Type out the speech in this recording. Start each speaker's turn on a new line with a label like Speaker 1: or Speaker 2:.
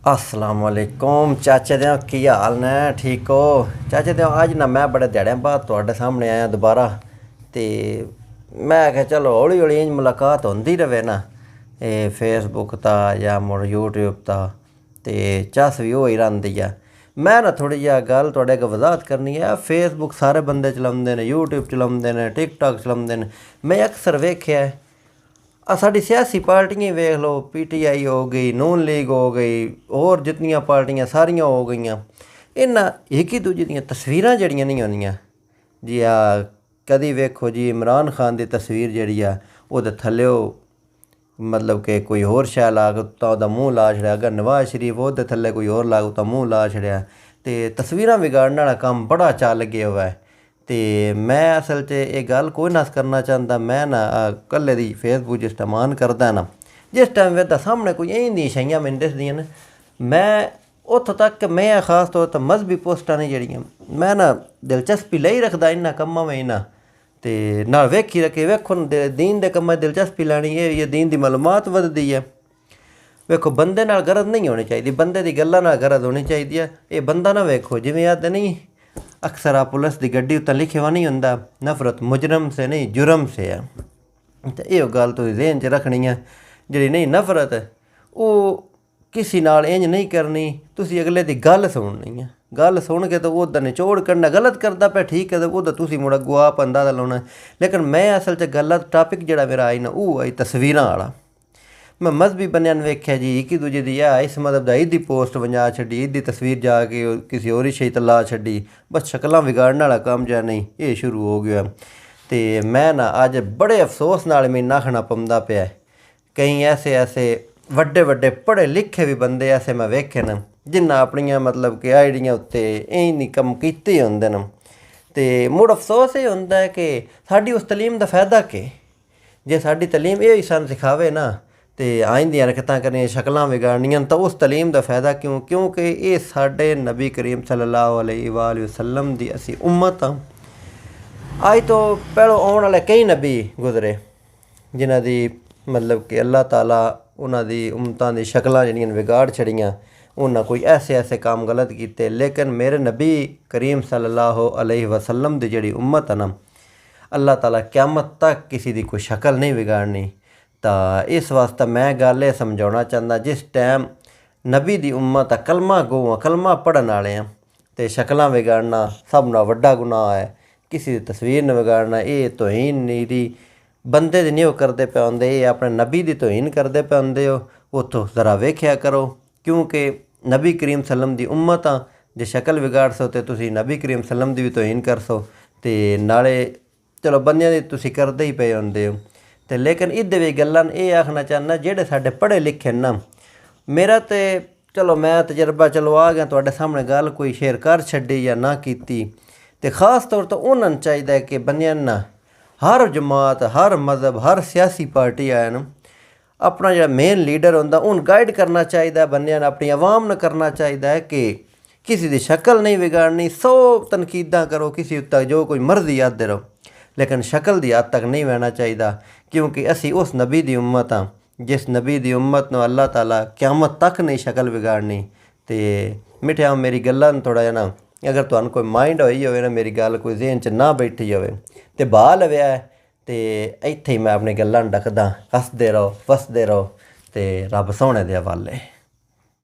Speaker 1: असलामुअलैकुम चाचे दे की हाल ने ठीक हो चाचे दे अज ना मैं बड़े ध्याड़े बाद तुहाडे सामने आया दोबारा तो मैं आख्या चलो हौली हौली इंज मुलाकात होंदी रहे ना फेसबुक ता या मुड़ यूट्यूब ता ते चस भी हो ही रही है। मैं ना थोड़ी जी गल तुहाडे अग्गे वजाहत करनी है। फेसबुक सारे बंदे चलाते हैं, यूट्यूब चलाते हैं, टिकटॉक चलाते हैं। मैं अक्सर वेख्या साड़ी सियासी पार्टियां वेख लो, PTI हो गई, नून लीग हो गई, और जितनियां पार्टियां सारियां हो गई, इन्हां एक ही दूजे दी तस्वीरां जड़ियां नहीं होंदियां जी। कदी वेखो जी इमरान खान की तस्वीर जी वो थल्ले मतलब कि कोई होर शै लाग तां ओह्दा मूँह ला छड़िया, अगर नवाज शरीफ ओह्दे थल्ले कोई होर लाग तां मूँह ला छड़िया। ते तस्वीरां बिगाड़ने वाला कम्म बड़ा चल गया हुआ है। तो मैं असल च ये गल कोई ना करना चाहता। मैं ना कल्ले दी फेसबुक च इस्तेमाल करदा ना, जिस टाइम वेदा सामने कोई इंज दी शाइयां मैनूं दसदियां न, मैं उत्थों तक कि मैं खास तौर पर मजहबी पोस्टां ने जड़ियां मैं ना दिलचस्पी लेई रखदा इन्हां कम्मां में इन्हां ते नाल वेखी रखे वेखो दीन दे कम्मां दिलचस्पी लैनी ये दीन दी मालूमात वधदी है। वेखो बंदे नाल गरज नहीं होनी चाहिए, बंदे दी गल्लां नाल गरज होनी चाहिए है। ये बंदा ना वेखो जिवें आखदे नहीं अक्सर आ पुलिस की गड्डी उत्ते लिखे हुआ नहीं होंदा नफरत मुजरम से नहीं जुर्म से है। तो ये गल तुसीं ज़हन च रखनी है। जी नहीं नफरत वो किसी नाल इंज नहीं करनी, तुसीं अगले की गल सुननी है। गल सुन के तो ओह्दा निचोड़ करना, गलत करदा पे ठीक है तो ओह्दा तुसीं मुड़ा गुआ अंदाजा लाना। लेकिन मैं असल च गलत टॉपिक जिहड़ा मेरा आई ना वो आई तस्वीरां वाला। मैं मजहबी बनियां वेख्या जी एक ही दूजे दी इस मतलब दा ईद दी पोस्ट वंजा छड्डी, ईद दी तस्वीर जाके किसी होर शे ते ला छड्डी, बस शक्लां बिगाड़ने वाला कम्म जा नहीं ये शुरू हो गया। तो मैं ना अज बड़े अफसोस नाल मैं आखना पौंदा पिया कई ऐसे वड्डे वड्डे पढ़े लिखे भी बंदे ऐसे मैं वेखे न जिन्हां अपनियां मतलब कि आईडियां उत्ते इंज नहीं कम्म कीते होंदे न। ते मुड़ अफसोस ये होंदा है कि साडी उस तलीम दा फायदा के जे साडी तलीम ये सानूं सिखावे ना तो आइंदियां हरकतां करनियां शक्लां बिगाड़नियां तो उस तलीम का फायदा क्यों, क्योंकि ये साडे नबी करीम सल्लल्लाहु अलैहि वसल्लम दी असी उम्मत हाँ। अज तो पहलों आने वाले कई नबी गुजरे जिन्हां दी मतलब कि अल्लाह ताला उन्हां दी उम्मतां दी शक्लां जिहड़ियां बिगाड़ छड़ियां, उन्हां कोई ऐसे काम गलत कीते। लेकिन मेरे नबी करीम सल्लल्लाहु अलैहि वसल्लम दी जिहड़ी उम्मत है ना, अल्लाह ताला क़यामत तक किसी दी कोई शक्ल नहीं बिगाड़नी। तो इस वास्ते मैं गल समझाना चाहता जिस टाइम नबी दी उम्मत कलमा गो कलमा पढ़न वाले हैं तो शक्लां बिगाड़ना सब नाल वड्डा गुनाह है। किसी की तस्वीर न बिगाड़ना ये तोहीन नीरी बंदे दी नहीं करते पे होंदे, ये अपने नबी दी तोहीन करते पे होंदे हो। उत्थों ज़रा वेख्या करो क्योंकि नबी करीम सल्लम दी उम्मत हाँ, जे शक्ल बिगाड़ सो तो तुसीं नबी करीम सल्लम दी भी तोहीन कर सो तो नाले चलो बंदियां दी तुसीं करदे ही पे होंदे हो। तो लेकिन इहदे विच गल्लां ये आखना चाहना जेहड़े साडे पढ़े लिखे ना, मेरा तो चलो मैं तजर्बा चलो आ गया तुहाडे सामने गल कोई शेयर कर छड्डी या ना कीती। तो खास तौर पर उन्होंने चाहिए कि बंदियां ना हर जमात हर मजहब हर सियासी पार्टी आए न अपना जो मेन लीडर होंदा उन गाइड करना चाहिए, बंदियां ने अपनी आवाम ने करना चाहिए कि किसी की शक्ल नहीं बिगाड़नी। 100 तनकीदां करो किसी तक जो कोई मर्जी आते रहो, लेकिन शक्ल की हद तक नहीं बहना चाहिए। क्योंकि असी उस नबी की उम्मत हाँ जिस नबी की उम्मत न अल्लाह ताला क़यामत तक नहीं शक्ल बिगाड़नी। तो मिठिया मेरी गल्लां थोड़ा जिहा ना अगर तुहानूं कोई माइंड होई होवे ना मेरी गल कोई ज़हन च ना बैठी होवे तो बहा लव्या है। तो इत्थे ही मैं अपनी गल्लां डकदा, हसदे रहो वसदे रहो तो रब सोहणे दे हवाले।